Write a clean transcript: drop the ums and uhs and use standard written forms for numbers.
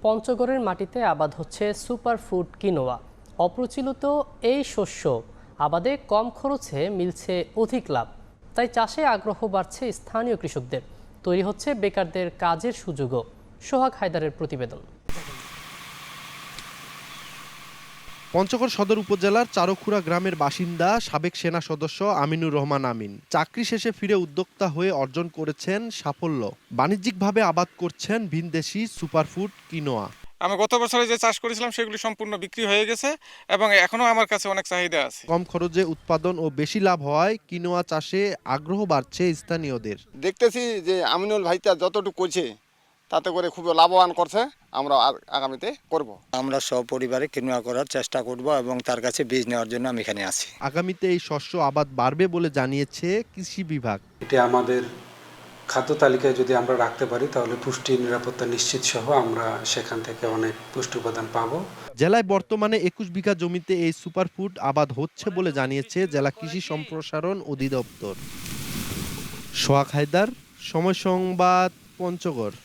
পঞ্চগড়ের মাটিতে আবাদ হচ্ছে সুপারফুড কিনোয়া। অপ্রচলিত এই শস্য আবাদে কম খরচে মিলছে অধিক লাভ, তাই চাষে আগ্রহ বাড়ছে স্থানীয় কৃষকদের। তৈরি হচ্ছে বেকারদের কাজের সুযোগও। সোহাগ হায়দারের প্রতিবেদন। পঞ্চগড় সদর উপজেলার চারুখুড়া গ্রামের বাসিন্দা সাবেক সেনা সদস্য আমিনুর রহমান আমিন চাকরি শেষে ফিরে উদ্যোক্তা হয়ে অর্জন করেছেন সাফল্য। বাণিজ্যিকভাবে আবাদ করছেন ভিনদেশি সুপারফুড কিনোয়া। আমি গত বছরে যে চাষ করেছিলাম সেগুলি সম্পূর্ণ বিক্রি হয়ে গেছে এবং এখনো আমার কাছে অনেক চাহিদা আছে। কম খরচে উৎপাদন ও বেশি লাভ হওয়ায় কিনোয়া চাষে আগ্রহ বাড়ছে স্থানীয়দের। দেখতেছি যে আমিনুল ভাইটা যতটুকু করছে তাতে করে খুব লাভবান করছে, আমরা আগামীতে করব। আমরা সপরিবারে কিনোয়া করার চেষ্টা করব এবং তার কাছে বীজ নেওয়ার জন্য আমি এখানে আছি। আগামীতে এই শস্য আবাদ বাড়বে বলে জানিয়েছে কৃষি বিভাগ। এটা আমাদের খাদ্য তালিকায় যদি আমরা রাখতে পারি তাহলে পুষ্টি নিরাপত্তা নিশ্চিত সহ আমরা সেখান থেকে অনেক পুষ্টি উপাদান পাবো। জেলায় বর্তমানে 21 বিঘা জমিতে এই সুপারফুড আবাদ হচ্ছে বলে জানিয়েছে জেলা কৃষি সম্প্রসারণ অধিদপ্তর। সোহাগ হায়দার, সময় সংবাদ, পঞ্চগড়।